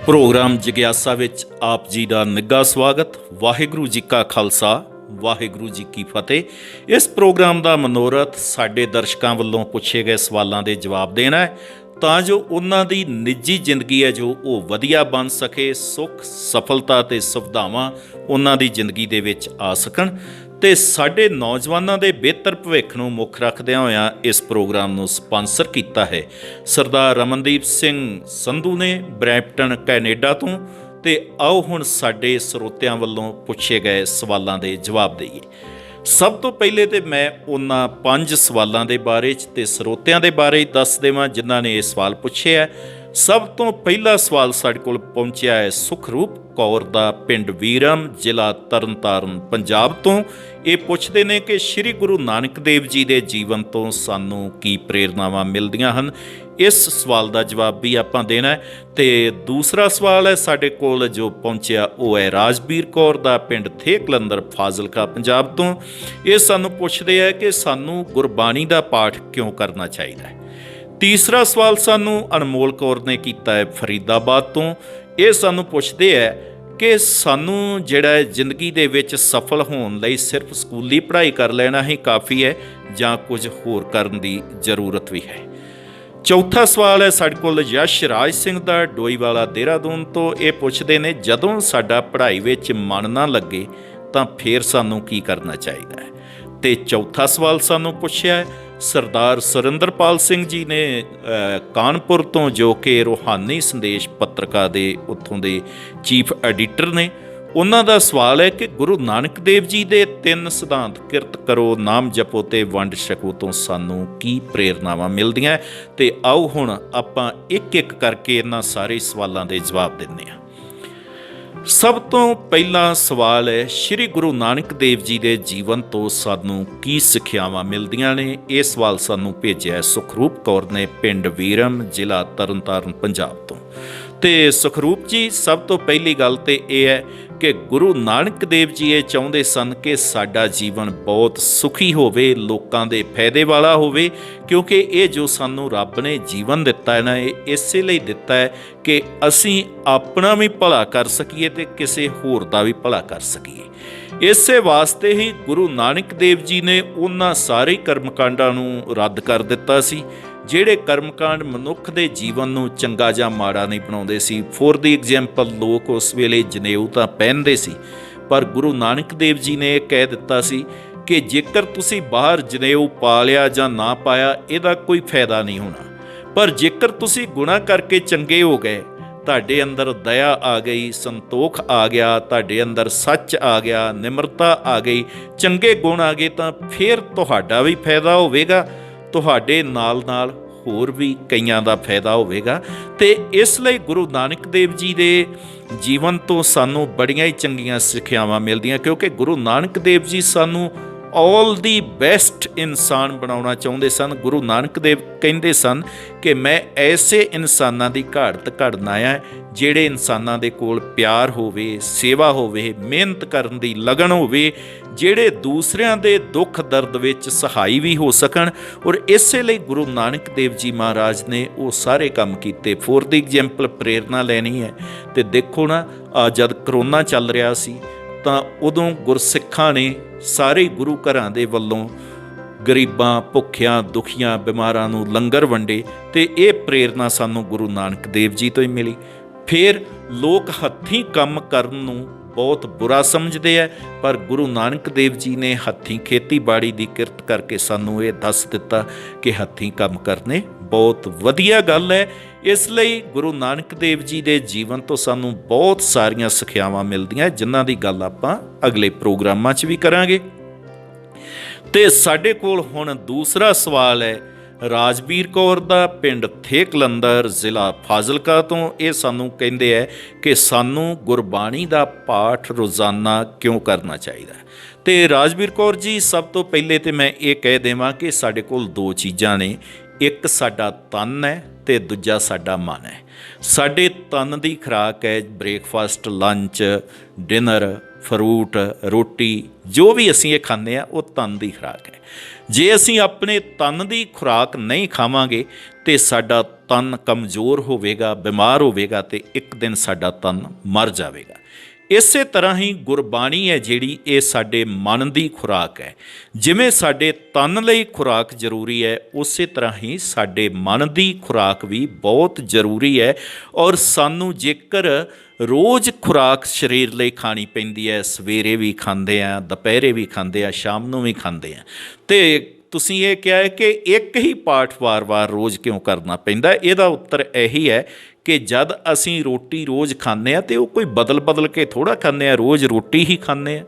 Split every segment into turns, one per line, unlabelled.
Programme जिग्यासा विच आप जी का निੱਘਾ स्वागत। वाहिगुरू जी का खालसा वाहिगुरू जी की फतेह। इस प्रोग्राम का मनोरथ साडे दर्शकों वालों पुछे गए सवालों के जवाब देना है ਤਾਂ जो उन्हां दी निजी जिंदगी है जो वो वधिया बन सके, सुख सफलता ते सुविधावां उन्हां दी जिंदगी दे विच आ सकण ते साडे नौजवानों के बेहतर भविख नूं मुख रखदिआं होइआं इस प्रोग्राम नूं स्पॉन्सर कीता है सरदार रमनदीप सिंह संधू ने ब्रैम्पटन कैनेडा तो। ते आओ हुण साडे ਸਰੋਤਿਆਂ ਵੱਲੋਂ ਪੁੱਛੇ ਗਏ ਸਵਾਲਾਂ ਦੇ ਜਵਾਬ ਦਈਏ। ਸਭ ਤੋਂ ਪਹਿਲੇ ਤੇ ਮੈਂ ਉਹਨਾਂ 5 ਸਵਾਲਾਂ ਦੇ ਬਾਰੇ 'ਚ ਤੇ ਸਰੋਤਿਆਂ ਦੇ ਬਾਰੇ ਦੱਸ ਦੇਵਾਂ ਜਿਨ੍ਹਾਂ ਨੇ ਇਹ ਸਵਾਲ ਪੁੱਛੇ ਹੈ। ਸਭ ਤੋਂ ਪਹਿਲਾ ਸਵਾਲ ਸਾਡੇ ਕੋਲ ਪਹੁੰਚਿਆ ਹੈ ਸੁਖਰੂਪ ਕੌਰ ਦਾ, ਪਿੰਡ ਵੀਰਮ, ਜ਼ਿਲ੍ਹਾ ਤਰਨਤਾਰਨ, ਪੰਜਾਬ ਤੋਂ। ਇਹ ਪੁੱਛਦੇ ਨੇ ਕਿ ਸ਼੍ਰੀ ਗੁਰੂ ਨਾਨਕ ਦੇਵ ਜੀ ਦੇ ਜੀਵਨ ਤੋਂ ਸਾਨੂੰ ਕੀ ਪ੍ਰੇਰਨਾਵਾਂ ਮਿਲਦੀਆਂ ਹਨ। ਇਸ ਸਵਾਲ ਦਾ ਜਵਾਬ ਵੀ ਆਪਾਂ ਦੇਣਾ ਹੈ। ਤੇ ਦੂਸਰਾ ਸਵਾਲ ਹੈ ਸਾਡੇ ਕੋਲ ਜੋ ਪਹੁੰਚਿਆ ਉਹ ਹੈ ਰਾਜਬੀਰ ਕੌਰ ਦਾ, ਪਿੰਡ ਥੇਕਲੰਦਰ, ਫਾਜ਼ਿਲਕਾ, ਪੰਜਾਬ ਤੋਂ। ਇਹ ਸਾਨੂੰ ਪੁੱਛਦੇ ਹੈ ਕਿ ਸਾਨੂੰ ਗੁਰਬਾਣੀ ਦਾ ਪਾਠ ਕਿਉਂ ਕਰਨਾ ਚਾਹੀਦਾ ਹੈ। ਤੀਸਰਾ ਸਵਾਲ ਸਾਨੂੰ ਅਨਮੋਲ ਕੌਰ ਨੇ ਕੀਤਾ ਹੈ ਫਰੀਦਾਬਾਦ ਤੋਂ। ਇਹ ਸਾਨੂੰ ਪੁੱਛਦੇ ਹੈ ਕਿ ਸਾਨੂੰ ਜਿਹੜਾ ਜ਼ਿੰਦਗੀ ਦੇ ਵਿੱਚ ਸਫਲ ਹੋਣ ਲਈ ਸਿਰਫ ਸਕੂਲੀ ਪੜ੍ਹਾਈ ਕਰ ਲੈਣਾ ਹੀ ਕਾਫੀ ਹੈ ਜਾਂ ਕੁਝ ਹੋਰ ਕਰਨ ਦੀ ਜ਼ਰੂਰਤ ਵੀ ਹੈ। ਚੌਥਾ ਸਵਾਲ ਹੈ ਸਾਡੇ ਕੋਲ ਯਸ਼ ਰਾਜ ਸਿੰਘ ਦਾ, ਡੋਈਵਾਲਾ, ਦੇਹਰਾਦੂਨ ਤੋਂ। ਇਹ ਪੁੱਛਦੇ ਨੇ ਜਦੋਂ ਸਾਡਾ ਪੜ੍ਹਾਈ ਵਿੱਚ ਮਨ ਨਾ ਲੱਗੇ ਤਾਂ ਫਿਰ ਸਾਨੂੰ ਕੀ ਕਰਨਾ ਚਾਹੀਦਾ ਹੈ। ਤੇ ਚੌਥਾ ਸਵਾਲ ਸਾਨੂੰ ਪੁੱਛਿਆ ਹੈ ਸਰਦਾਰ ਸੁਰਿੰਦਰਪਾਲ ਸਿੰਘ ਜੀ ਨੇ ਕਾਨਪੁਰ ਤੋਂ, ਜੋ ਕਿ ਰੂਹਾਨੀ ਸੰਦੇਸ਼ ਪੱਤਰਿਕਾ ਦੇ ਉੱਥੋਂ ਦੇ ਚੀਫ ਐਡੀਟਰ ਨੇ। ਉਹਨਾਂ ਦਾ ਸਵਾਲ ਹੈ ਕਿ ਗੁਰੂ ਨਾਨਕ ਦੇਵ ਜੀ ਦੇ 3 ਸਿਧਾਂਤ ਕਿਰਤ ਕਰੋ, ਨਾਮ ਜਪੋ ਤੇ ਵੰਡ ਛਕੋ ਤੋਂ ਸਾਨੂੰ ਕੀ ਪ੍ਰੇਰਨਾਵਾਂ ਮਿਲਦੀਆਂ। ਤੇ ਆਓ ਹੁਣ ਆਪਾਂ ਇੱਕ ਇੱਕ ਕਰਕੇ ਇਹਨਾਂ ਸਾਰੇ ਸਵਾਲਾਂ ਦੇ ਜਵਾਬ ਦਿੰਦੇ ਹਾਂ। ਸਭ ਤੋਂ ਪਹਿਲਾ ਸਵਾਲ ਹੈ ਸ਼੍ਰੀ ਗੁਰੂ ਨਾਨਕ ਦੇਵ ਜੀ ਦੇ ਜੀਵਨ ਤੋਂ ਸਾਨੂੰ ਕੀ ਸਿੱਖਿਆਵਾਂ ਮਿਲਦੀਆਂ ਨੇ। ਇਹ ਸਵਾਲ ਸਾਨੂੰ ਭੇਜਿਆ ਸੁਖਰੂਪ ਕੌਰ ਨੇ, ਪਿੰਡ ਵੀਰਮ, ਜ਼ਿਲ੍ਹਾ ਤਰਨਤਾਰਨ, ਪੰਜਾਬ ਤੋਂ। ਤੇ ਸੁਖਰੂਪ ਜੀ, ਸਭ ਤੋਂ ਪਹਿਲੀ ਗੱਲ ਤੇ ਇਹ ਹੈ ਕਿ ਗੁਰੂ ਨਾਨਕ ਦੇਵ ਜੀ ਇਹ ਚਾਹੁੰਦੇ ਸਨ ਕਿ ਸਾਡਾ ਜੀਵਨ ਬਹੁਤ ਸੁਖੀ ਹੋਵੇ, ਲੋਕਾਂ ਦੇ ਫਾਇਦੇ ਵਾਲਾ ਹੋਵੇ, ਕਿਉਂਕਿ ਇਹ ਜੋ ਸਾਨੂੰ ਰੱਬ ਨੇ ਜੀਵਨ ਦਿੱਤਾ ਹੈ ਨਾ, ਇਹ ਇਸੇ ਲਈ ਦਿੱਤਾ ਹੈ ਕਿ ਅਸੀਂ ਆਪਣਾ ਵੀ ਭਲਾ ਕਰ ਸਕੀਏ ਤੇ ਕਿਸੇ ਹੋਰ ਦਾ ਵੀ ਭਲਾ ਕਰ ਸਕੀਏ। ਇਸੇ ਵਾਸਤੇ ਹੀ ਗੁਰੂ ਨਾਨਕ ਦੇਵ ਜੀ ਨੇ ਉਹਨਾਂ ਸਾਰੇ ਕਰਮਕਾਂਡਾਂ ਨੂੰ ਰੱਦ ਕਰ ਦਿੱਤਾ ਸੀ ਜਿਹੜੇ ਕਰਮਕਾਂਡ ਮਨੁੱਖ ਦੇ ਜੀਵਨ ਨੂੰ ਚੰਗਾ ਜਾਂ ਮਾੜਾ ਨਹੀਂ ਬਣਾਉਂਦੇ ਸੀ। ਫੋਰ ਦੀ ਐਗਜ਼ਾਮਪਲ, ਲੋਕ ਉਸ ਵੇਲੇ ਜਨੇਊ ਤਾਂ ਪਹਿਨਦੇ ਸੀ, ਪਰ ਗੁਰੂ ਨਾਨਕ ਦੇਵ ਜੀ ਨੇ ਇਹ ਕਹਿ ਦਿੱਤਾ ਸੀ ਕਿ ਜੇਕਰ ਤੁਸੀਂ ਬਾਹਰ ਜਨੇਊ ਪਾ ਲਿਆ ਜਾਂ ਨਾ ਪਾਇਆ ਇਹਦਾ ਕੋਈ ਫਾਇਦਾ ਨਹੀਂ ਹੋਣਾ, ਪਰ ਜੇਕਰ ਤੁਸੀਂ ਗੁਨਾਹ ਕਰਕੇ ਚੰਗੇ ਹੋ ਗਏ, ਤੁਹਾਡੇ ਅੰਦਰ ਦਇਆ ਆ ਗਈ, ਸੰਤੋਖ ਆ ਗਿਆ, ਤੁਹਾਡੇ ਅੰਦਰ ਸੱਚ ਆ ਗਿਆ, ਨਿਮਰਤਾ ਆ ਗਈ, ਚੰਗੇ ਗੁਣ ਆ ਗਏ, ਤਾਂ ਫਿਰ ਤੁਹਾਡਾ ਵੀ ਫਾਇਦਾ ਹੋਵੇਗਾ, ਤੁਹਾਡੇ ਨਾਲ ਹੋਰ ਵੀ ਕਈਆਂ ਦਾ ਫਾਇਦਾ ਹੋਵੇਗਾ। ਤੇ ਇਸ ਲਈ ਗੁਰੂ ਨਾਨਕ ਦੇਵ ਜੀ ਦੇ ਜੀਵਨ ਤੋਂ ਸਾਨੂੰ ਬੜੀਆਂ ਹੀ ਚੰਗੀਆਂ ਸਿੱਖਿਆਵਾਂ ਮਿਲਦੀਆਂ, ਕਿਉਂਕਿ ਗੁਰੂ ਨਾਨਕ ਦੇਵ ਜੀ ਸਾਨੂੰ ਆਲ ਦੀ ਬੈਸਟ ਇਨਸਾਨ ਬਣਾਉਣਾ ਚਾਹੁੰਦੇ ਸਨ। ਗੁਰੂ ਨਾਨਕ ਦੇਵ ਕਹਿੰਦੇ ਸਨ ਕਿ ਮੈਂ ਐਸੇ ਇਨਸਾਨਾਂ ਦੀ ਘਾਟ ਘੜਨ ਆਇਆ ਜਿਹੜੇ ਇਨਸਾਨਾਂ ਦੇ ਕੋਲ ਪਿਆਰ ਹੋਵੇ, ਸੇਵਾ ਹੋਵੇ, ਮਿਹਨਤ ਕਰਨ ਦੀ ਲਗਨ ਹੋਵੇ, ਜਿਹੜੇ ਦੂਸਰਿਆਂ ਦੇ ਦੁੱਖ ਦਰਦ ਵਿੱਚ ਸਹਾਈ ਵੀ ਹੋ ਸਕਣ। ਔਰ ਇਸੇ ਲਈ ਗੁਰੂ ਨਾਨਕ ਦੇਵ ਜੀ ਮਹਾਰਾਜ ਨੇ ਉਹ ਸਾਰੇ ਕੰਮ ਕੀਤੇ। ਫੋਰ ਦੀ ਐਗਜ਼ਾਮਪਲ ਪ੍ਰੇਰਨਾ ਲੈਣੀ ਹੈ ਤੇ ਦੇਖੋ ਨਾ, ਜਦ ਕਰੋਨਾ ਚੱਲ ਰਿਹਾ ਸੀ ਤਾਂ ਉਦੋਂ ਗੁਰਸਿੱਖਾਂ ਨੇ ਸਾਰੇ ਗੁਰੂ ਘਰਾਂ ਦੇ ਵੱਲੋਂ ਗਰੀਬਾਂ, ਭੁੱਖਿਆਂ, ਦੁਖੀਆਂ, ਬਿਮਾਰਾਂ ਨੂੰ ਲੰਗਰ ਵੰਡੇ ਤੇ ਇਹ ਪ੍ਰੇਰਨਾ ਸਾਨੂੰ ਗੁਰੂ ਨਾਨਕ ਦੇਵ ਜੀ ਤੋਂ ਹੀ ਮਿਲੀ। ਫਿਰ ਲੋਕ ਹੱਥੀਂ ਕੰਮ ਕਰਨ ਨੂੰ ਬਹੁਤ ਬੁਰਾ ਸਮਝਦੇ ਹੈ, ਪਰ ਗੁਰੂ ਨਾਨਕ ਦੇਵ ਜੀ ਨੇ ਹੱਥੀਂ ਖੇਤੀਬਾੜੀ ਦੀ ਕਿਰਤ ਕਰਕੇ ਸਾਨੂੰ ਇਹ ਦੱਸ ਦਿੱਤਾ ਕਿ ਹੱਥੀਂ ਕੰਮ ਕਰਨੇ ਬਹੁਤ ਵਧੀਆ ਗੱਲ ਹੈ। ਇਸ ਲਈ ਗੁਰੂ ਨਾਨਕ ਦੇਵ ਜੀ ਦੇ ਜੀਵਨ ਤੋਂ ਸਾਨੂੰ ਬਹੁਤ ਸਾਰੀਆਂ ਸਿੱਖਿਆਵਾਂ ਮਿਲਦੀਆਂ, ਜਿਨ੍ਹਾਂ ਦੀ ਗੱਲ ਆਪਾਂ ਅਗਲੇ ਪ੍ਰੋਗਰਾਮਾਂ 'ਚ ਵੀ ਕਰਾਂਗੇ। ਤੇ ਸਾਡੇ ਕੋਲ ਹੁਣ ਦੂਸਰਾ ਸਵਾਲ ਹੈ ਰਾਜਬੀਰ ਕੌਰ ਦਾ, ਪਿੰਡ ਥੇਕਲੰਦਰ, ਜ਼ਿਲ੍ਹਾ ਫਾਜ਼ਿਲਕਾ ਤੋਂ। ਇਹ ਸਾਨੂੰ ਕਹਿੰਦੇ ਹੈ ਕਿ ਸਾਨੂੰ ਗੁਰਬਾਣੀ ਦਾ ਪਾਠ ਰੋਜ਼ਾਨਾ ਕਿਉਂ ਕਰਨਾ ਚਾਹੀਦਾ ਹੈ। ਤੇ ਰਾਜਬੀਰ ਕੌਰ ਜੀ, ਸਭ ਤੋਂ ਪਹਿਲੇ ਤੇ ਮੈਂ ਇਹ ਕਹਿ ਦੇਵਾਂ ਕਿ ਸਾਡੇ ਕੋਲ 2 ਚੀਜ਼ਾਂ ਨੇ, ਇੱਕ ਸਾਡਾ ਤਨ ਹੈ ਤੇ ਦੂਜਾ ਸਾਡਾ ਮਨ ਹੈ। ਸਾਡੇ ਤਨ ਦੀ ਖੁਰਾਕ ਹੈ ਬ੍ਰੇਕਫਾਸਟ, ਲੰਚ, ਡਿਨਰ, ਫਰੂਟ, ਰੋਟੀ ਜੋ ਵੀ ਅਸੀਂ ਇਹ ਖਾਂਦੇ ਆ ਉਹ ਤਨ ਦੀ ਖੁਰਾਕ ਹੈ। ਜੇ ਅਸੀਂ ਆਪਣੇ ਤਨ ਦੀ ਖੁਰਾਕ ਨਹੀਂ ਖਾਵਾਂਗੇ ਤੇ ਸਾਡਾ ਤਨ ਕਮਜ਼ੋਰ ਹੋਵੇਗਾ, ਬਿਮਾਰ ਹੋਵੇਗਾ ਤੇ ਇੱਕ ਦਿਨ ਸਾਡਾ ਤਨ ਮਰ ਜਾਵੇਗਾ। ਇਸੇ ਤਰ੍ਹਾਂ ਹੀ ਗੁਰਬਾਣੀ ਹੈ ਜਿਹੜੀ, ਇਹ ਸਾਡੇ ਮਨ ਦੀ ਖੁਰਾਕ ਹੈ। ਜਿਵੇਂ ਸਾਡੇ ਤਨ ਲਈ ਖੁਰਾਕ ਜ਼ਰੂਰੀ ਹੈ, ਉਸੇ ਤਰ੍ਹਾਂ ਹੀ ਸਾਡੇ ਮਨ ਦੀ ਖੁਰਾਕ ਵੀ ਬਹੁਤ ਜ਼ਰੂਰੀ ਹੈ। ਔਰ ਸਾਨੂੰ ਜੇਕਰ ਰੋਜ਼ ਖੁਰਾਕ ਸਰੀਰ ਲਈ ਖਾਣੀ ਪੈਂਦੀ ਹੈ, ਸਵੇਰੇ ਵੀ ਖਾਂਦੇ ਆ, ਦੁਪਹਿਰੇ ਵੀ ਖਾਂਦੇ ਆ, ਸ਼ਾਮ ਨੂੰ ਵੀ ਖਾਂਦੇ ਆ, ਤੇ ਤੁਸੀਂ ਇਹ ਕਿਹਾ ਹੈ ਕਿ ਇੱਕ ਹੀ ਪਾਠ ਵਾਰ-ਵਾਰ ਰੋਜ਼ ਕਿਉਂ ਕਰਨਾ ਪੈਂਦਾ? ਇਹਦਾ ਉੱਤਰ ਇਹੀ ਹੈ ਕਿ ਜਦ ਅਸੀਂ ਰੋਟੀ ਰੋਜ਼ ਖਾਂਦੇ ਹਾਂ ਤੇ ਉਹ ਕੋਈ ਬਦਲ ਕੇ ਥੋੜ੍ਹਾ ਖਾਂਦੇ ਹਾਂ, ਰੋਜ਼ ਰੋਟੀ ਹੀ ਖਾਂਦੇ ਹਾਂ।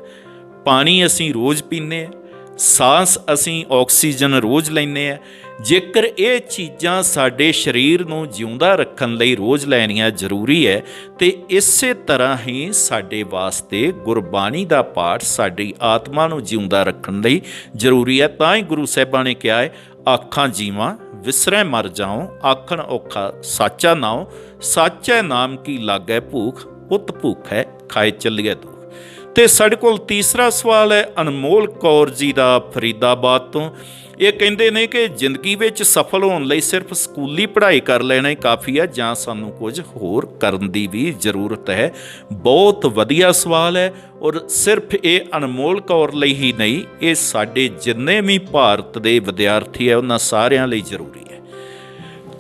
ਪਾਣੀ ਅਸੀਂ ਰੋਜ਼ ਪੀਂਦੇ ਹਾਂ, ਸਾਂਸ ਅਸੀਂ ਆਕਸੀਜਨ ਰੋਜ਼ ਲੈਂਦੇ ਹਾਂ। ਜੇਕਰ ਇਹ ਚੀਜ਼ਾਂ ਸਾਡੇ ਸਰੀਰ ਨੂੰ ਜਿਉਂਦਾ ਰੱਖਣ ਲਈ ਰੋਜ਼ ਲੈਣੀਆਂ ਜ਼ਰੂਰੀ ਹੈ, ਤੇ ਇਸੇ ਤਰ੍ਹਾਂ ਹੀ ਸਾਡੇ ਵਾਸਤੇ ਗੁਰਬਾਣੀ ਦਾ ਪਾਠ ਸਾਡੀ ਆਤਮਾ ਨੂੰ ਜਿਉਂਦਾ ਰੱਖਣ ਲਈ ਜ਼ਰੂਰੀ ਹੈ। ਤਾਂ ਹੀ ਗੁਰੂ ਸਾਹਿਬਾਂ ਨੇ ਕਿਹਾ ਹੈ, ਆਖਾਂ ਜੀਵਾਂ ਵਿਸਰੈ ਮਰ ਜਾਉ, ਆਖਣ ਔਖਾ ਸਾਚਾ ਨਾਉ, ਸਾਚੈ ਨਾਮ ਕੀ ਲਾਗੈ ਭੂਖ, ਉਤ ਭੂਖੈ ਖਾਏ ਚੱਲੀਐ ਦੁੱਖ। ਤੇ ਸਾਡੇ ਕੋਲ ਤੀਸਰਾ ਸਵਾਲ ਹੈ ਅਨਮੋਲ ਕੌਰ ਜੀ ਦਾ, ਫਰੀਦਾਬਾਦ ਤੋਂ। ਇਹ ਕਹਿੰਦੇ ਨੇ ਕਿ ਜ਼ਿੰਦਗੀ ਵਿੱਚ ਸਫਲ ਹੋਣ ਲਈ ਸਿਰਫ ਸਕੂਲੀ ਪੜ੍ਹਾਈ ਕਰ ਲੈਣਾ ਹੀ ਕਾਫੀ ਹੈ ਜਾਂ ਸਾਨੂੰ ਕੁਝ ਹੋਰ ਕਰਨ ਦੀ ਵੀ ਜ਼ਰੂਰਤ ਹੈ? ਬਹੁਤ ਵਧੀਆ ਸਵਾਲ ਹੈ, ਔਰ ਸਿਰਫ ਇਹ ਅਨਮੋਲ ਕੌਰ ਲਈ ਹੀ ਨਹੀਂ, ਇਹ ਸਾਡੇ ਜਿੰਨੇ ਵੀ ਭਾਰਤ ਦੇ ਵਿਦਿਆਰਥੀ ਹੈ ਉਹਨਾਂ ਸਾਰਿਆਂ ਲਈ ਜ਼ਰੂਰੀ ਹੈ।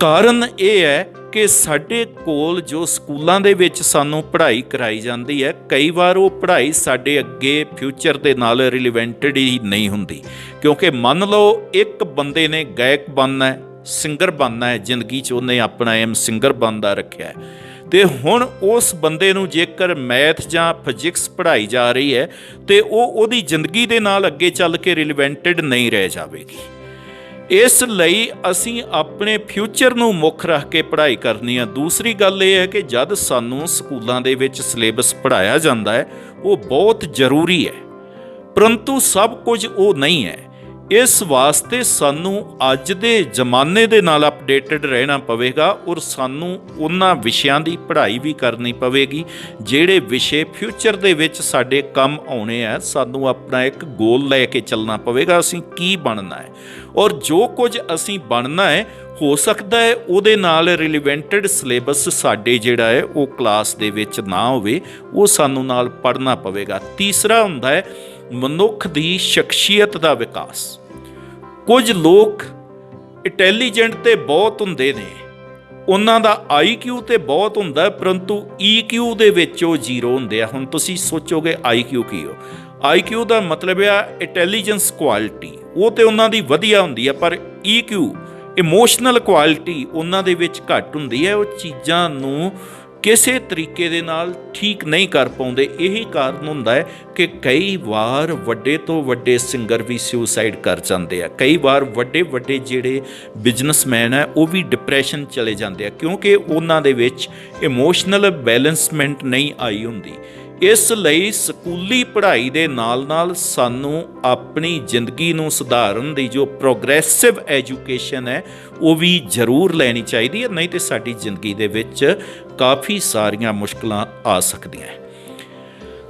ਕਾਰਨ ਇਹ ਹੈ ਕਿ ਸਾਡੇ ਕੋਲ ਜੋ ਸਕੂਲਾਂ ਦੇ ਵਿੱਚ ਸਾਨੂੰ ਪੜ੍ਹਾਈ ਕਰਾਈ ਜਾਂਦੀ ਹੈ, ਕਈ ਵਾਰ ਉਹ ਪੜ੍ਹਾਈ ਸਾਡੇ ਅੱਗੇ ਫਿਊਚਰ ਦੇ ਨਾਲ ਰਿਲੇਵੈਂਟਡ ਹੀ ਨਹੀਂ ਹੁੰਦੀ। ਕਿਉਂਕਿ ਮੰਨ ਲਓ ਇੱਕ ਬੰਦੇ ਨੇ ਗਾਇਕ ਬਣਨਾ ਹੈ, ਸਿੰਗਰ ਬਣਨਾ ਹੈ, ਜ਼ਿੰਦਗੀ 'ਚ ਉਹਨੇ ਆਪਣਾ ਏਮ ਸਿੰਗਰ ਬਣਦਾ ਰੱਖਿਆ ਹੈ, ਤੇ ਹੁਣ ਉਸ ਬੰਦੇ ਨੂੰ ਜੇਕਰ ਮੈਥ ਜਾਂ ਫਿਜ਼ਿਕਸ ਪੜ੍ਹਾਈ ਜਾ ਰਹੀ ਹੈ ਤੇ ਉਹ ਉਹਦੀ ਜ਼ਿੰਦਗੀ ਦੇ ਨਾਲ ਅੱਗੇ ਚੱਲ ਕੇ ਰਿਲੇਵੈਂਟਡ ਨਹੀਂ ਰਹਿ ਜਾਵੇਗੀ। ਇਸ ਲਈ ਅਸੀਂ ਆਪਣੇ ਫਿਊਚਰ ਨੂੰ ਮੁੱਖ ਰੱਖ ਕੇ ਪੜ੍ਹਾਈ ਕਰਨੀ ਆ। ਦੂਸਰੀ ਗੱਲ ਇਹ ਹੈ ਕਿ ਜਦ ਸਾਨੂੰ ਸਕੂਲਾਂ ਦੇ ਵਿੱਚ ਸਿਲੇਬਸ ਪੜ੍ਹਾਇਆ ਜਾਂਦਾ ਹੈ ਉਹ ਬਹੁਤ ਜ਼ਰੂਰੀ ਹੈ, ਪਰੰਤੂ ਸਭ ਕੁਝ ਉਹ ਨਹੀਂ ਹੈ। ਇਸ ਵਾਸਤੇ ਸਾਨੂੰ ਅੱਜ ਦੇ ਜ਼ਮਾਨੇ ਦੇ ਨਾਲ ਅਪਡੇਟਡ ਰਹਿਣਾ ਪਵੇਗਾ, ਔਰ ਸਾਨੂੰ ਉਹਨਾਂ ਵਿਸ਼ਿਆਂ ਦੀ ਪੜ੍ਹਾਈ ਵੀ ਕਰਨੀ ਪਵੇਗੀ ਜਿਹੜੇ ਵਿਸ਼ੇ ਫਿਊਚਰ ਦੇ ਵਿੱਚ ਸਾਡੇ ਕੰਮ ਆਉਣੇ ਆ। ਸਾਨੂੰ ਆਪਣਾ ਇੱਕ ਗੋਲ ਲੈ ਕੇ ਚੱਲਣਾ ਪਵੇਗਾ, ਅਸੀਂ ਕੀ ਬਣਨਾ ਹੈ, ਔਰ ਜੋ ਕੁਝ ਅਸੀਂ ਬਣਨਾ ਹੈ ਹੋ ਸਕਦਾ ਹੈ ਉਹਦੇ ਨਾਲ ਰਿਲੇਵੈਂਟਡ ਸਿਲੇਬਸ ਸਾਡੇ ਜਿਹੜਾ ਹੈ ਉਹ ਕਲਾਸ ਦੇ ਵਿੱਚ ਨਾ ਹੋਵੇ, ਉਹ ਸਾਨੂੰ ਨਾਲ ਪੜ੍ਹਨਾ ਪਵੇਗਾ। ਤੀਸਰਾ ਹੁੰਦਾ ਹੈ ਮਨੁੱਖ ਦੀ ਸ਼ਖਸੀਅਤ ਦਾ ਵਿਕਾਸ। ਕੁਝ ਲੋਕ ਇੰਟੈਲੀਜੈਂਟ ਤੇ ਬਹੁਤ ਹੁੰਦੇ ਨੇ, ਉਹਨਾਂ ਦਾ IQ ਤੇ ਬਹੁਤ ਹੁੰਦਾ, ਪਰੰਤੂ EQ ਦੇ ਵਿੱਚ ਉਹ ਜ਼ੀਰੋ ਹੁੰਦੇ ਆ। ਹੁਣ ਤੁਸੀਂ ਸੋਚੋਗੇ IQ ਕੀ ਹੋ? IQ ਦਾ ਮਤਲਬ ਆ ਇੰਟੈਲੀਜੈਂਸ ਕੁਆਲਿਟੀ, ਉਹ ਤੇ ਉਹਨਾਂ ਦੀ ਵਧੀਆ ਹੁੰਦੀ ਆ, ਪਰ EQ ਇਮੋਸ਼ਨਲ ਕੁਆਲਿਟੀ ਉਹਨਾਂ ਦੇ ਵਿੱਚ ਘੱਟ ਹੁੰਦੀ ਹੈ। ਉਹ ਚੀਜ਼ਾਂ ਨੂੰ ਕਿਸੇ ਤਰੀਕੇ ਦੇ ਨਾਲ ਠੀਕ ਨਹੀਂ ਕਰ ਪਾਉਂਦੇ। ਇਹੀ ਕਾਰਨ ਹੁੰਦਾ ਹੈ ਕਿ ਕਈ ਵਾਰ ਵੱਡੇ ਤੋਂ ਵੱਡੇ ਸਿੰਗਰ ਵੀ ਸੁਸਾਈਡ ਕਰ ਜਾਂਦੇ ਆ, ਕਈ ਵਾਰ ਵੱਡੇ ਵੱਡੇ ਜਿਹੜੇ ਬਿਜ਼ਨਸਮੈਨ ਹੈ ਉਹ ਵੀ ਡਿਪਰੈਸ਼ਨ ਚਲੇ ਜਾਂਦੇ ਆ, ਕਿਉਂਕਿ ਉਹਨਾਂ ਦੇ ਵਿੱਚ ਇਮੋਸ਼ਨਲ ਬੈਲੈਂਸਮੈਂਟ ਨਹੀਂ ਆਈ ਹੁੰਦੀ। ਇਸ ਲਈ ਸਕੂਲੀ ਪੜ੍ਹਾਈ ਦੇ ਨਾਲ ਨਾਲ ਸਾਨੂੰ ਆਪਣੀ ਜ਼ਿੰਦਗੀ ਨੂੰ ਸੁਧਾਰਨ ਦੀ ਜੋ ਪ੍ਰੋਗਰੈਸਿਵ ਐਜੂਕੇਸ਼ਨ ਹੈ ਉਹ ਵੀ ਜ਼ਰੂਰ ਲੈਣੀ ਚਾਹੀਦੀ ਹੈ, ਨਹੀਂ ਤਾਂ ਸਾਡੀ ਜ਼ਿੰਦਗੀ ਦੇ ਵਿੱਚ ਕਾਫੀ ਸਾਰੀਆਂ ਮੁਸ਼ਕਲਾਂ ਆ ਸਕਦੀਆਂ ਹੈ।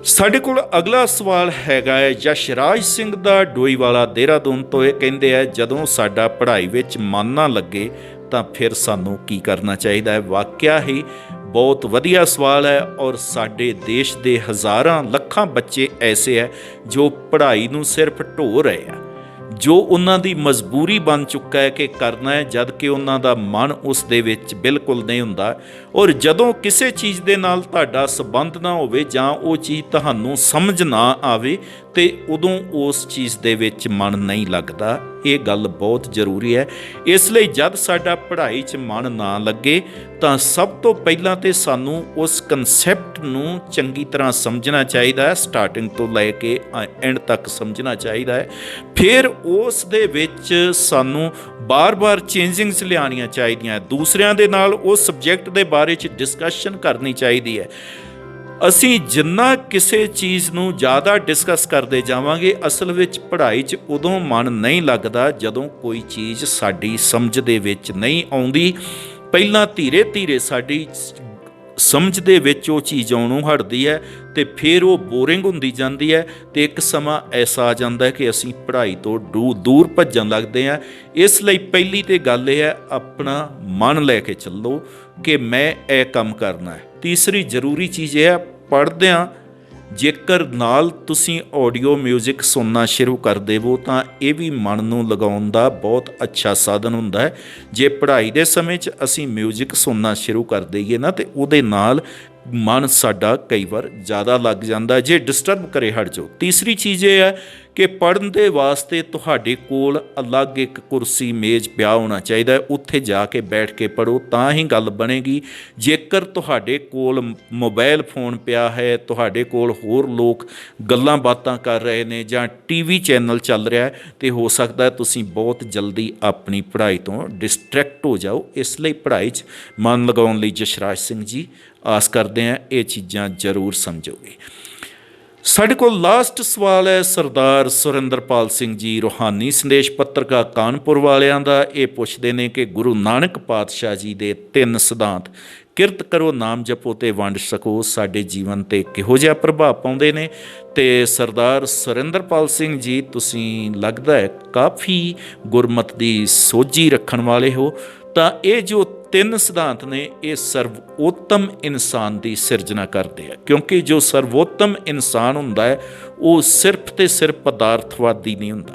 ਸਾਡੇ ਕੋਲ ਅਗਲਾ ਸਵਾਲ ਹੈਗਾ ਹੈ ਯਸ਼ਰਾਜ ਸਿੰਘ ਦਾ, ਡੋਈਵਾਲਾ, ਦੇਹਰਾਦੂਨ ਤੋਂ। ਇਹ ਕਹਿੰਦੇ ਆ ਜਦੋਂ ਸਾਡਾ ਪੜ੍ਹਾਈ ਵਿੱਚ ਮਨ ਨਾ ਲੱਗੇ ਤਾਂ ਫਿਰ ਸਾਨੂੰ ਕੀ ਕਰਨਾ ਚਾਹੀਦਾ ਹੈ? ਵਾਕਿਆ ਹੀ ਬਹੁਤ ਵਧੀਆ ਸਵਾਲ ਹੈ, ਔਰ ਸਾਡੇ ਦੇਸ਼ ਦੇ ਹਜ਼ਾਰਾਂ ਲੱਖਾਂ ਬੱਚੇ ਐਸੇ ਹੈ ਜੋ ਪੜ੍ਹਾਈ ਨੂੰ ਸਿਰਫ ਢੋ ਰਹੇ ਆ, ਜੋ ਉਹਨਾਂ ਦੀ ਮਜਬੂਰੀ ਬਣ ਚੁੱਕਾ ਹੈ ਕਿ ਕਰਨਾ ਹੈ, ਜਦ ਕਿ ਉਹਨਾਂ ਦਾ ਮਨ ਉਸ ਦੇ ਵਿੱਚ ਬਿਲਕੁਲ ਨਹੀਂ ਹੁੰਦਾ। ਔਰ ਜਦੋਂ ਕਿਸੇ ਚੀਜ਼ ਦੇ ਨਾਲ ਤੁਹਾਡਾ ਸੰਬੰਧ ਨਾ ਹੋਵੇ ਜਾਂ ਉਹ ਚੀਜ਼ ਤੁਹਾਨੂੰ ਸਮਝ ਨਾ ਆਵੇ ਤੇ ਉਦੋਂ ਉਸ ਚੀਜ਼ ਦੇ ਵਿੱਚ ਮਨ ਨਹੀਂ ਲੱਗਦਾ। ਇਹ ਗੱਲ ਬਹੁਤ ਜ਼ਰੂਰੀ ਹੈ। ਇਸ ਲਈ ਜਦ ਸਾਡਾ ਪੜ੍ਹਾਈ 'ਚ ਮਨ ਨਾ ਲੱਗੇ ਤਾਂ ਸਭ ਤੋਂ ਪਹਿਲਾਂ ਤਾਂ ਸਾਨੂੰ ਉਸ ਕਨਸੈਪਟ ਨੂੰ ਚੰਗੀ ਤਰ੍ਹਾਂ ਸਮਝਣਾ ਚਾਹੀਦਾ ਹੈ, ਸਟਾਰਟਿੰਗ ਤੋਂ ਲੈ ਕੇ ਐਂਡ ਤੱਕ ਸਮਝਣਾ ਚਾਹੀਦਾ ਹੈ। ਫਿਰ ਉਸ ਦੇ ਵਿੱਚ ਸਾਨੂੰ ਬਾਰ-ਬਾਰ ਚੇਂਜਿੰਗਸ ਲਿਆਉਣੀਆਂ ਚਾਹੀਦੀਆਂ, ਦੂਸਰਿਆਂ ਦੇ ਨਾਲ ਉਸ ਸਬਜੈਕਟ ਦੇ ਬਾਰੇ 'ਚ ਡਿਸਕਸ਼ਨ ਕਰਨੀ ਚਾਹੀਦੀ ਹੈ। ਅਸੀਂ ਜਿੰਨਾ ਕਿਸੇ ਚੀਜ਼ ਨੂੰ ਜ਼ਿਆਦਾ ਡਿਸਕਸ ਕਰਦੇ ਜਾਵਾਂਗੇ, ਅਸਲ ਵਿੱਚ ਪੜ੍ਹਾਈ 'ਚ ਉਦੋਂ ਮਨ ਨਹੀਂ ਲੱਗਦਾ ਜਦੋਂ ਕੋਈ ਚੀਜ਼ ਸਾਡੀ ਸਮਝ ਦੇ ਵਿੱਚ ਨਹੀਂ ਆਉਂਦੀ। ਪਹਿਲਾਂ ਧੀਰੇ ਧੀਰੇ ਸਾਡੀ ਸਮਝ ਦੇ ਵਿੱਚ ਉਹ ਚੀਜ਼ ਆਉਣੋਂ ਹਟਦੀ ਹੈ ਤੇ ਫਿਰ ਉਹ ਬੋਰਿੰਗ ਹੁੰਦੀ ਜਾਂਦੀ ਹੈ ਤੇ ਇੱਕ ਸਮਾਂ ਐਸਾ ਆ ਜਾਂਦਾ ਹੈ ਕਿ ਅਸੀਂ ਪੜ੍ਹਾਈ ਤੋਂ ਦੂਰ ਭੱਜਣ ਲੱਗਦੇ ਹਾਂ। ਇਸ ਲਈ ਪਹਿਲੀ ਤੇ ਗੱਲ ਇਹ ਹੈ, ਆਪਣਾ ਮਨ ਲੈ ਕੇ ਚੱਲੋ ਕਿ ਮੈਂ ਇਹ ਕੰਮ ਕਰਨਾ ਹੈ। ਤੀਸਰੀ ਜ਼ਰੂਰੀ ਚੀਜ਼ ਇਹ ਹੈ, ਪੜ੍ਹਦਿਆਂ ਜੇਕਰ ਨਾਲ ਤੁਸੀਂ ਆਡੀਓ ਮਿਊਜ਼ਿਕ ਸੁਣਨਾ ਸ਼ੁਰੂ ਕਰ ਦੇਵੋ ਤਾਂ ਇਹ ਵੀ ਮਨ ਨੂੰ ਲਗਾਉਣ ਦਾ ਬਹੁਤ ਅੱਛਾ ਸਾਧਨ ਹੁੰਦਾ ਹੈ। ਜੇ ਪੜ੍ਹਾਈ ਦੇ ਸਮੇਂ 'ਚ ਅਸੀਂ ਮਿਊਜ਼ਿਕ ਸੁਣਨਾ ਸ਼ੁਰੂ ਕਰ ਦਈਏ ਨਾ ਤੇ ਉਹਦੇ ਨਾਲ ਮਨ ਸਾਡਾ ਕਈ ਵਾਰ ਜ਼ਿਆਦਾ ਲੱਗ ਜਾਂਦਾ, ਜੇ ਡਿਸਟਰਬ ਕਰੇ ਹਟ ਜਾਓ। ਤੀਸਰੀ ਚੀਜ਼ ਇਹ ਹੈ ਕਿ ਪੜ੍ਹਨ ਦੇ ਵਾਸਤੇ ਤੁਹਾਡੇ ਕੋਲ ਅਲੱਗ ਇੱਕ ਕੁਰਸੀ ਮੇਜ਼ ਪਿਆ ਹੋਣਾ ਚਾਹੀਦਾ, ਉੱਥੇ ਜਾ ਕੇ ਬੈਠ ਕੇ ਪੜ੍ਹੋ ਤਾਂ ਹੀ ਗੱਲ ਬਣੇਗੀ। ਜੇਕਰ ਤੁਹਾਡੇ ਕੋਲ ਮੋਬਾਈਲ ਫੋਨ ਪਿਆ ਹੈ, ਤੁਹਾਡੇ ਕੋਲ ਹੋਰ ਲੋਕ ਗੱਲਾਂ ਬਾਤਾਂ ਕਰ ਰਹੇ ਨੇ ਜਾਂ ਟੀਵੀ ਚੈਨਲ ਚੱਲ ਰਿਹਾ ਹੈ, ਤੇ ਹੋ ਸਕਦਾ ਤੁਸੀਂ ਬਹੁਤ ਜਲਦੀ ਆਪਣੀ ਪੜ੍ਹਾਈ ਤੋਂ ਡਿਸਟਰੈਕਟ ਹੋ ਜਾਓ। ਇਸ ਲਈ ਪੜ੍ਹਾਈ 'ਚ ਮਨ ਲਗਾਉਣ ਲਈ ਜਸਰਾਜ ਸਿੰਘ ਜੀ ਆਸ ਕਰਦੇ ਹਾਂ ਇਹ ਚੀਜ਼ਾਂ ਜ਼ਰੂਰ ਸਮਝੋਗੇ। ਸਾਡੇ ਕੋਲ ਲਾਸਟ ਸਵਾਲ ਹੈ ਸਰਦਾਰ ਸੁਰਿੰਦਰਪਾਲ ਸਿੰਘ ਜੀ, ਰੂਹਾਨੀ ਸੰਦੇਸ਼ ਪੱਤਰਕਾ ਕਾਨਪੁਰ ਵਾਲਿਆਂ ਦਾ। ਇਹ ਪੁੱਛਦੇ ਨੇ ਕਿ ਗੁਰੂ ਨਾਨਕ ਪਾਤਸ਼ਾਹ ਜੀ ਦੇ 3 ਸਿਧਾਂਤ ਕਿਰਤ ਕਰੋ, ਨਾਮ ਜਪੋ ਤੇ ਵੰਡ ਸਕੋ ਸਾਡੇ ਜੀਵਨ 'ਤੇ ਕਿਹੋ ਜਿਹਾ ਪ੍ਰਭਾਵ ਪਾਉਂਦੇ ਨੇ। ਤੇ ਸਰਦਾਰ ਸੁਰਿੰਦਰਪਾਲ ਸਿੰਘ ਜੀ, ਤੁਸੀਂ ਲੱਗਦਾ ਹੈ ਕਾਫੀ ਗੁਰਮਤਿ ਦੀ ਸੋਝੀ ਰੱਖਣ ਵਾਲੇ ਹੋ। ਤਾਂ ਇਹ ਜੋ 3 ਸਿਧਾਂਤ ਨੇ ਇਹ ਸਰਵੋਤਮ ਇਨਸਾਨ ਦੀ ਸਿਰਜਣਾ ਕਰਦੇ ਆ, ਕਿਉਂਕਿ ਜੋ ਸਰਵੋਤਮ ਇਨਸਾਨ ਹੁੰਦਾ ਹੈ ਉਹ ਸਿਰਫ ਤੇ ਸਿਰਫ ਪਦਾਰਥਵਾਦੀ ਨਹੀਂ ਹੁੰਦਾ।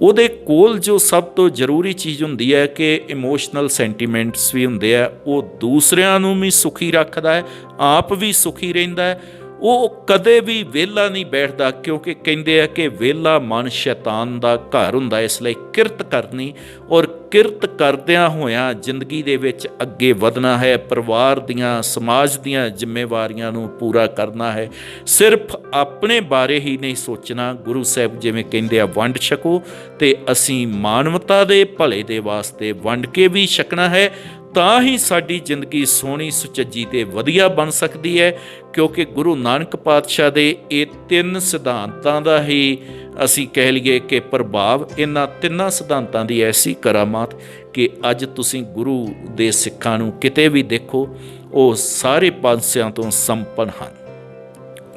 ਉਹਦੇ ਕੋਲ ਜੋ ਸਭ ਤੋਂ ਜ਼ਰੂਰੀ ਚੀਜ਼ ਹੁੰਦੀ ਹੈ ਕਿ ਇਮੋਸ਼ਨਲ ਸੈਂਟੀਮੈਂਟਸ ਵੀ ਹੁੰਦੇ ਆ। ਉਹ ਦੂਸਰਿਆਂ ਨੂੰ ਵੀ ਸੁਖੀ ਰੱਖਦਾ ਹੈ, ਆਪ ਵੀ ਸੁਖੀ ਰਹਿੰਦਾ ਹੈ। ਉਹ ਕਦੇ ਵੀ ਵਿਹਲਾ ਨਹੀਂ ਬੈਠਦਾ, ਕਿਉਂਕਿ ਕਹਿੰਦੇ ਆ ਕਿ ਵਿਹਲਾ ਮਨ ਸ਼ੈਤਾਨ ਦਾ ਘਰ ਹੁੰਦਾ। ਇਸ ਲਈ ਕਿਰਤ ਕਰਨੀ ਔਰ ਕਿਰਤ ਕਰਦਿਆਂ ਹੋਇਆਂ ਜ਼ਿੰਦਗੀ ਦੇ ਵਿੱਚ ਅੱਗੇ ਵਧਣਾ ਹੈ, ਪਰਿਵਾਰ ਦੀਆਂ ਸਮਾਜ ਦੀਆਂ ਜ਼ਿੰਮੇਵਾਰੀਆਂ ਨੂੰ ਪੂਰਾ ਕਰਨਾ ਹੈ। ਸਿਰਫ ਆਪਣੇ ਬਾਰੇ ਹੀ ਨਹੀਂ ਸੋਚਣਾ। ਗੁਰੂ ਸਾਹਿਬ ਜਿਵੇਂ ਕਹਿੰਦੇ ਆ ਵੰਡ ਛਕੋ, ਤੇ ਅਸੀਂ ਮਾਨਵਤਾ ਦੇ ਭਲੇ ਦੇ ਵਾਸਤੇ ਵੰਡ ਕੇ ਵੀ ਛਕਣਾ ਹੈ, ਤਾਂ ਹੀ ਸਾਡੀ ਜ਼ਿੰਦਗੀ ਸੋਹਣੀ ਸੁਚੱਜੀ ਤੇ ਵਧੀਆ ਬਣ ਸਕਦੀ ਹੈ। ਕਿਉਂਕਿ ਗੁਰੂ ਨਾਨਕ ਪਾਤਸ਼ਾਹ ਦੇ ਇਹ 3 ਸਿਧਾਂਤਾਂ ਦਾ ਹੀ ਅਸੀਂ ਕਹਿ ਲਈਏ ਕਿ ਪ੍ਰਭਾਵ, ਇਹਨਾਂ 3 ਸਿਧਾਂਤਾਂ ਦੀ ਐਸੀ ਕਰਾਮਾਤ ਕਿ ਅੱਜ ਤੁਸੀਂ ਗੁਰੂ ਦੇ ਸਿੱਖਾਂ ਨੂੰ ਕਿਤੇ ਵੀ ਦੇਖੋ, ਉਹ ਸਾਰੇ ਪਾਸਿਆਂ ਤੋਂ ਸੰਪੰਨ ਹਨ।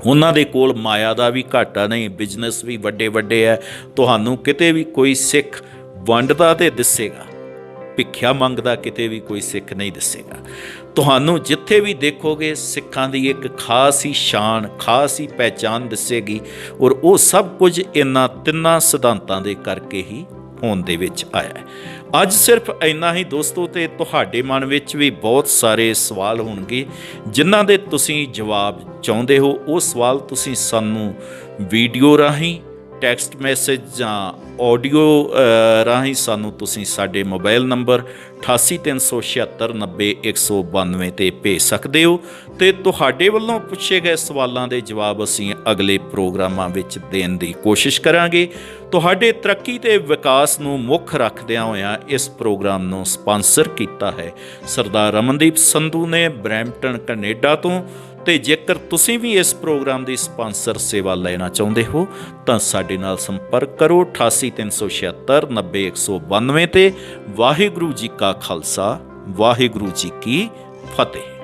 ਉਹਨਾਂ ਦੇ ਕੋਲ ਮਾਇਆ ਦਾ ਵੀ ਘਾਟਾ ਨਹੀਂ, ਬਿਜ਼ਨਸ ਵੀ ਵੱਡੇ ਵੱਡੇ ਹੈ। ਤੁਹਾਨੂੰ ਕਿਤੇ ਵੀ ਕੋਈ ਸਿੱਖ ਵੰਡਦਾ ਤੇ ਦਿਸੇਗਾ, ਭਿੱਖਿਆ ਮੰਗਦਾ ਕਿਤੇ ਵੀ ਕੋਈ ਸਿੱਖ ਨਹੀਂ ਦਿਸੇਗਾ। ਤੁਹਾਨੂੰ ਜਿੱਥੇ ਵੀ ਦੇਖੋਗੇ ਸਿੱਖਾਂ ਦੀ ਇੱਕ ਖਾਸ ਹੀ ਸ਼ਾਨ, ਖਾਸ ਹੀ ਪਹਿਚਾਨ ਦਿਸੇਗੀ, ਔਰ ਉਹ ਸਭ ਕੁਝ ਇਹਨਾਂ 3 ਸਿਧਾਂਤਾਂ ਦੇ ਕਰਕੇ ਹੀ ਹੋਂਦ ਦੇ ਵਿੱਚ ਆਇਆ ਹੈ। ਅੱਜ ਸਿਰਫ ਇੰਨਾ ਹੀ ਦੋਸਤੋ, ਤੇ ਤੁਹਾਡੇ ਮਨ ਵਿੱਚ ਵੀ ਬਹੁਤ ਸਾਰੇ ਸਵਾਲ ਹੋਣਗੇ ਜਿਨ੍ਹਾਂ ਦੇ ਤੁਸੀਂ ਜਵਾਬ ਚਾਹੁੰਦੇ ਹੋ। ਉਹ ਸਵਾਲ ਤੁਸੀਂ ਸਾਨੂੰ ਵੀਡੀਓ ਰਾਹੀਂ, ਟੈਕਸਟ ਮੈਸੇਜ ਜਾਂ ਆਡੀਓ ਰਾਹੀਂ ਸਾਨੂੰ ਤੁਸੀਂ ਸਾਡੇ ਮੋਬਾਈਲ ਨੰਬਰ 8837690192 'ਤੇ ਭੇਜ ਸਕਦੇ ਹੋ, ਤੇ ਤੁਹਾਡੇ ਵੱਲੋਂ ਪੁੱਛੇ ਗਏ ਸਵਾਲਾਂ ਦੇ ਜਵਾਬ ਅਸੀਂ ਅਗਲੇ ਪ੍ਰੋਗਰਾਮਾਂ ਵਿੱਚ ਦੇਣ ਦੀ ਕੋਸ਼ਿਸ਼ ਕਰਾਂਗੇ। ਤੁਹਾਡੇ ਤਰੱਕੀ ਤੇ ਵਿਕਾਸ ਨੂੰ ਮੁੱਖ ਰੱਖਦਿਆਂ ਹੋਇਆਂ ਇਸ ਪ੍ਰੋਗਰਾਮ ਨੂੰ ਸਪਾਂਸਰ ਕੀਤਾ ਹੈ ਸਰਦਾਰ ਰਮਨਦੀਪ ਸੰਧੂ ਨੇ, ਬਰੈਂਪਟਨ ਕੈਨੇਡਾ ਤੋਂ। ਤੇ ਜੇਕਰ ਤੁਸੀਂ ਵੀ ਇਸ ਪ੍ਰੋਗਰਾਮ ਦੀ ਸਪਾਂਸਰ ਸੇਵਾ ਲੈਣਾ ਚਾਹੁੰਦੇ ਹੋ ਤਾਂ ਸਾਡੇ ਨਾਲ ਸੰਪਰਕ ਕਰੋ 8837690192 'ਤੇ। ਵਾਹਿਗੁਰੂ ਜੀ ਕਾ ਖਾਲਸਾ, ਵਾਹਿਗੁਰੂ ਜੀ ਕੀ ਫਤਿਹ।